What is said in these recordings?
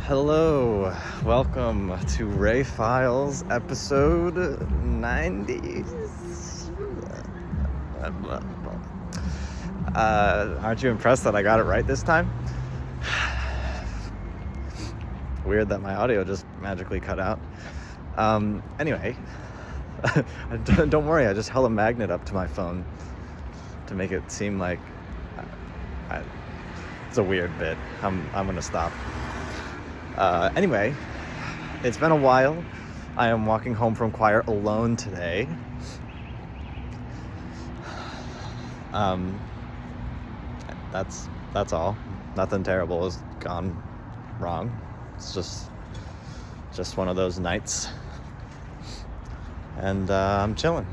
Hello, welcome to Ray Files episode 90. Aren't you impressed that I got it right this time? Weird that my audio just magically cut out. Anyway, don't worry, I just held a magnet up to my phone to make it seem like it's a weird bit. I'm gonna stop. Anyway, it's been a while. I am walking home from choir alone today. That's all. Nothing terrible has gone wrong. It's just one of those nights. And I'm chilling.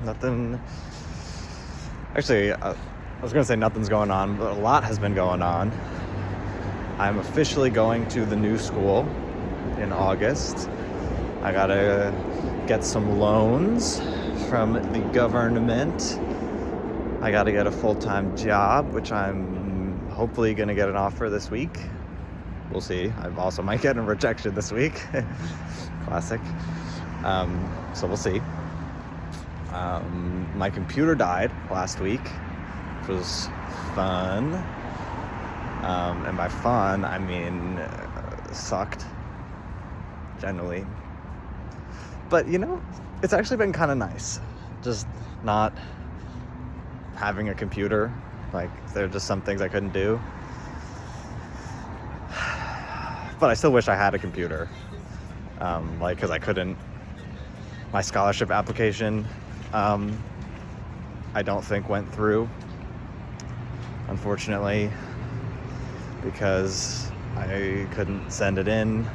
Nothing. Actually, I was gonna say nothing's going on, but a lot has been going on. I'm officially going to the new school in August. I gotta get some loans from the government. I gotta get a full-time job, which I'm hopefully gonna get an offer this week. We'll see. I also might get a rejection this week. Classic. So we'll see. My computer died last week, which was fun. And by fun, I mean sucked, generally. But, it's actually been kind of nice. Just not having a computer. Like, there are just some things I couldn't do. But I still wish I had a computer. Because I couldn't. My scholarship application, I don't think went through, unfortunately, because I couldn't send it in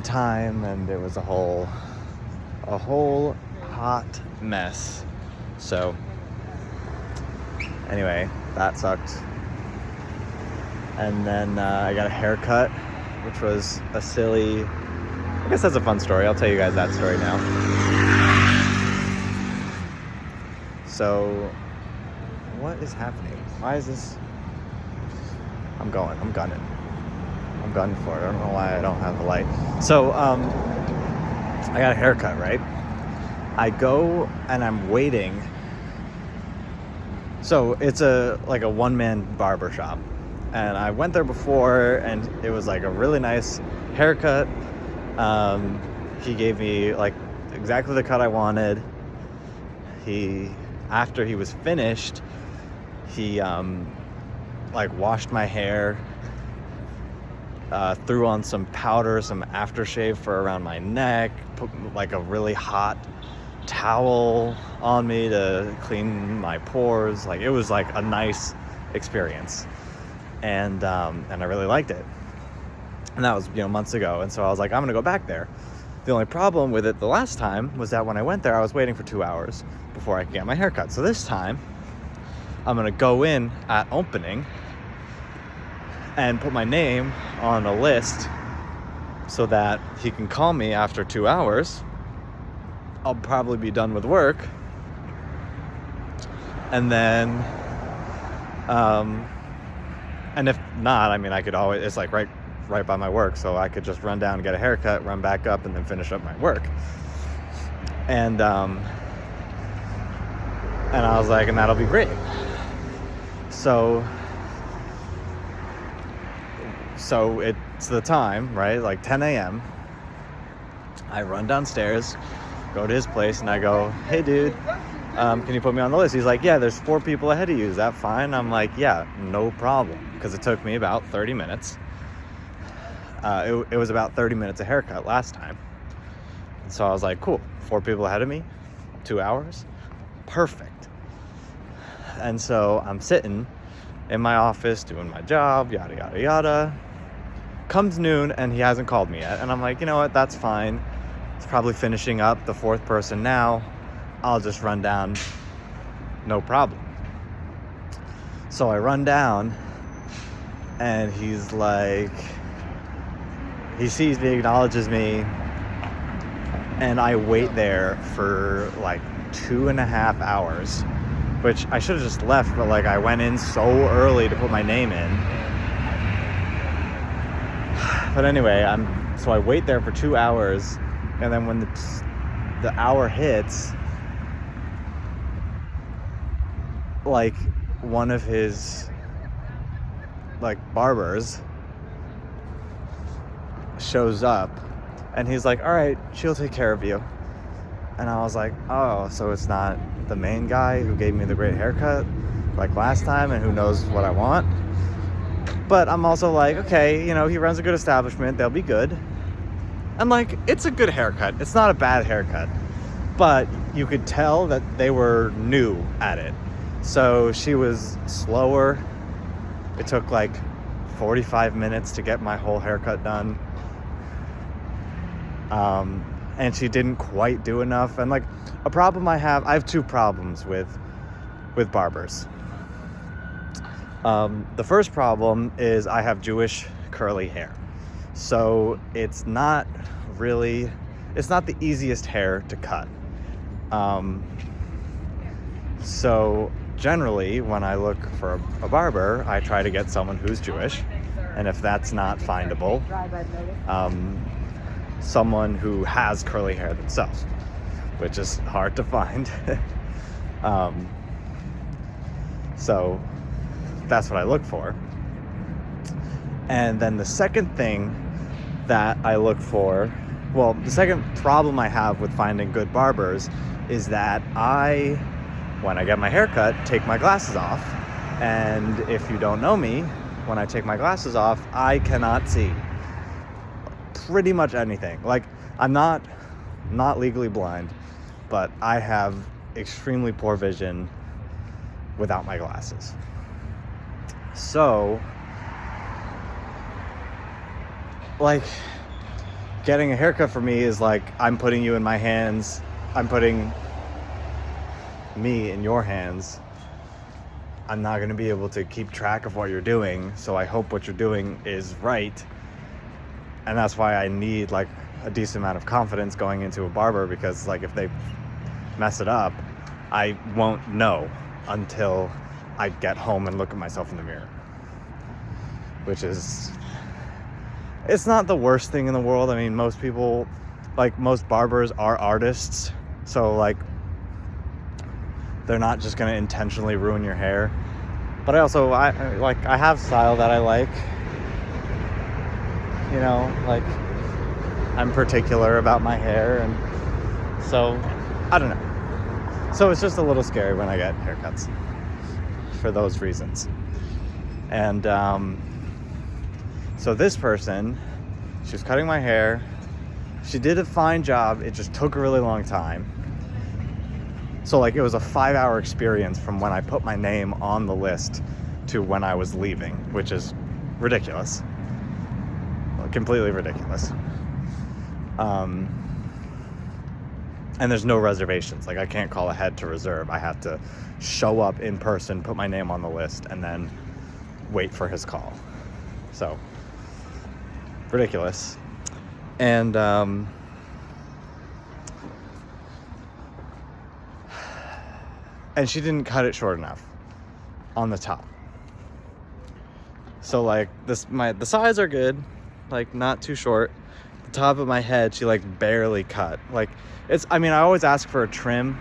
time, and it was a whole hot mess. So anyway, that sucked. And then I got a haircut, which was a silly, I guess that's a fun story. I'll tell you guys that story now. So what is happening? Why is this? I'm gunning for it. I don't know why I don't have the light. So, I got a haircut, right? I go and I'm waiting. So it's a one-man barbershop. And I went there before, and it was like a really nice haircut. He gave me like exactly the cut I wanted. After he was finished, he washed my hair, threw on some powder, some aftershave for around my neck, put like a really hot towel on me to clean my pores. Like, it was like a nice experience, and I really liked it. And that was months ago, and so I was like, I'm gonna go back there. The only problem with it the last time was that when I went there, I was waiting for 2 hours before I could get my haircut. So this time, I'm gonna go in at opening and put my name on a list so that he can call me after 2 hours. I'll probably be done with work. And then, and if not, I mean, I could always, it's like right by my work, so I could just run down and get a haircut, run back up, and then finish up my work. And I was like, and that'll be great. So it's the time, right? Like 10 a.m. I run downstairs, go to his place, and I go, hey, dude, can you put me on the list? He's like, yeah, there's 4 people ahead of you. Is that fine? I'm like, yeah, no problem. Because it took me about 30 minutes. It was about 30 minutes a haircut last time. And so I was like, cool, 4 people ahead of me, 2 hours, perfect. And so I'm sitting in my office doing my job, yada, yada, yada. Comes noon, and he hasn't called me yet. And I'm like, you know what, that's fine. It's probably finishing up, the 4th person now. I'll just run down, no problem. So I run down, and he's like, he sees me, acknowledges me, and I wait there for like 2.5 hours which I should have just left, but like I went in so early to put my name in. But anyway, so I wait there for 2 hours, and then when the hour hits, like one of his like barbers shows up, and he's like, all right, she'll take care of you. And I was like, oh, so it's not the main guy who gave me the great haircut like last time and who knows what I want. But I'm also like, okay, you know, he runs a good establishment, they'll be good. And like, it's a good haircut, it's not a bad haircut, but you could tell that they were new at it. So she was slower. It took like 45 minutes to get my whole haircut done. And she didn't quite do enough. And like, a problem I have 2 problems with barbers. The first problem is I have Jewish curly hair. So it's not the easiest hair to cut. So generally, when I look for a barber, I try to get someone who's Jewish. And if that's not findable, someone who has curly hair themselves, which is hard to find. So that's what I look for. And then the second thing that I look for, well, the second problem I have with finding good barbers is that when I get my hair cut, take my glasses off. And if you don't know me, when I take my glasses off, I cannot see pretty much anything. Like, I'm not legally blind, but I have extremely poor vision without my glasses. So, like, getting a haircut for me is like, I'm putting you in my hands, I'm putting me in your hands. I'm not going to be able to keep track of what you're doing, so I hope what you're doing is right. And that's why I need like a decent amount of confidence going into a barber, because like if they mess it up, I won't know until I get home and look at myself in the mirror. Which is, it's not the worst thing in the world. I mean, most people, like most barbers are artists, so like they're not just going to intentionally ruin your hair. But I have style that I like. You know, like, I'm particular about my hair, and so, I don't know. So it's just a little scary when I get haircuts for those reasons. And so this person, she was cutting my hair. She did a fine job. It just took a really long time. So like, it was a 5-hour experience from when I put my name on the list to when I was leaving, which is ridiculous. Completely ridiculous. And there's no reservations. Like, I can't call ahead to reserve. I have to show up in person, put my name on the list, and then wait for his call. So, ridiculous. And she didn't cut it short enough on the top. So like, the sides are good, like not too short. The top of my head, she like barely cut. Like, I always ask for a trim,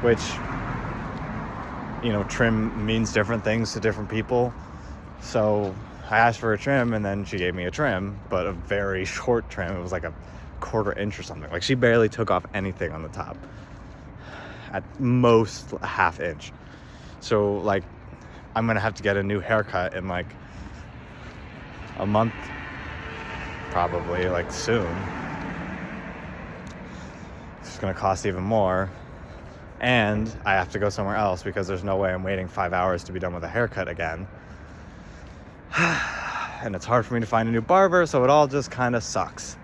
which, you know, trim means different things to different people. So I asked for a trim, and then she gave me a trim, but a very short trim. It was like a 1/4 inch or something. Like, she barely took off anything on the top. At most a 1/2 inch. So like, I'm gonna have to get a new haircut in like a month, probably, like soon. It's gonna cost even more, and I have to go somewhere else because there's no way I'm waiting 5 hours to be done with a haircut again. And it's hard for me to find a new barber, so it all just kind of sucks.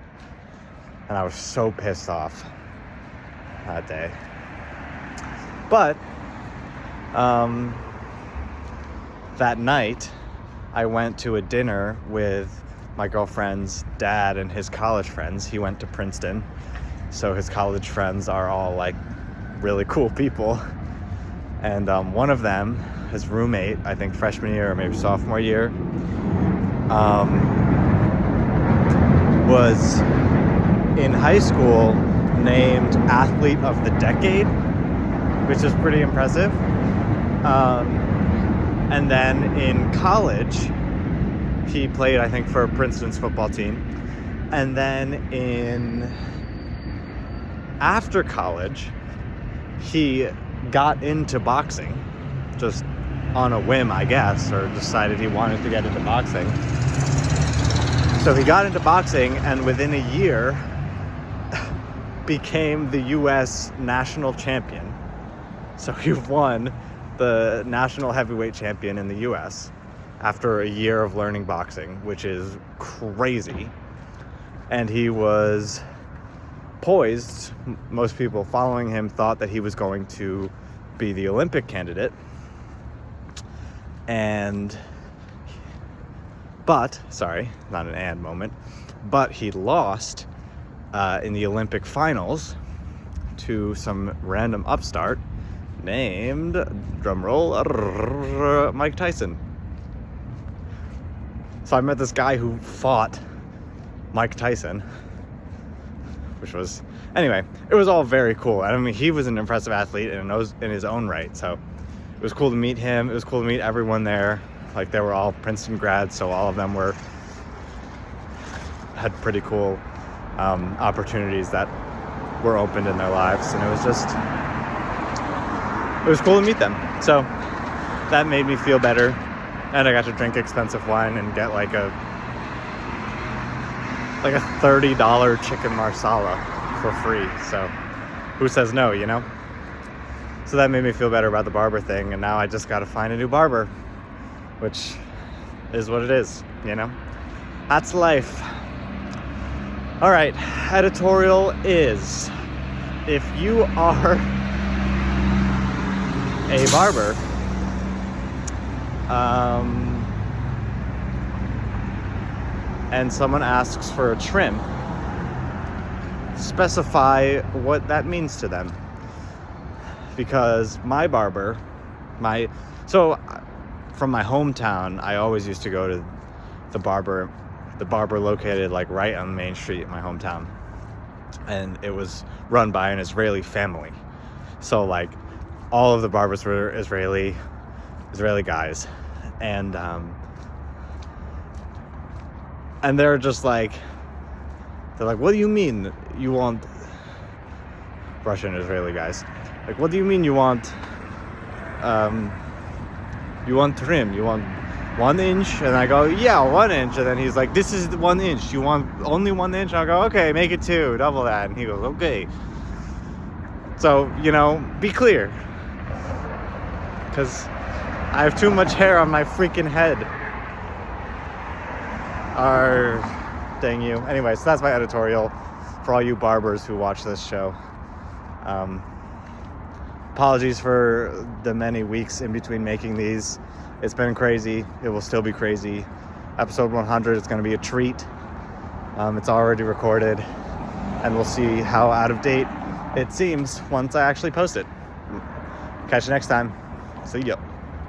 And I was so pissed off that day. But that night, I went to a dinner with my girlfriend's dad and his college friends. He went to Princeton, so his college friends are all like really cool people. And one of them, his roommate, I think freshman year or maybe sophomore year, was in high school named Athlete of the Decade, which is pretty impressive. And then in college, he played, I think, for Princeton's football team. And then after college, he got into boxing, just on a whim, I guess, or decided he wanted to get into boxing. So he got into boxing, and within a year, became the U.S. national champion. So he won the national heavyweight champion in the U.S. after a year of learning boxing, which is crazy. And he was poised. Most people following him thought that he was going to be the Olympic candidate. But he lost in the Olympic finals to some random upstart named, drumroll, Mike Tyson. So I met this guy who fought Mike Tyson, which was, anyway, it was all very cool. I mean, he was an impressive athlete in his own right, so it was cool to meet him. It was cool to meet everyone there. Like, they were all Princeton grads, so all of them had pretty cool opportunities that were opened in their lives, and it was cool to meet them. So that made me feel better, and I got to drink expensive wine and get like a $30 chicken marsala for free. So who says no, you know? So that made me feel better about the barber thing, and now I just got to find a new barber, which is what it is, you know? That's life. All right, editorial is, if you are a barber, and someone asks for a trim, specify what that means to them. Because my barber, from my hometown, I always used to go to the barber located like right on Main Street in my hometown, and it was run by an Israeli family. So like all of the barbers were Israeli guys, and they're just like, what do you mean you want Russian Israeli guys? Like, what do you mean you want trim? You want 1 inch? And I go, yeah, 1 inch. And then he's like, this is 1 inch. You want only 1 inch? I go, okay, make it 2, double that. And he goes, okay. So, you know, be clear. Because I have too much hair on my freaking head. Dang you. Anyway, so that's my editorial for all you barbers who watch this show. Apologies for the many weeks in between making these. It's been crazy. It will still be crazy. Episode 100 is going to be a treat. It's already recorded, and we'll see how out of date it seems once I actually post it. Catch you next time. See ya.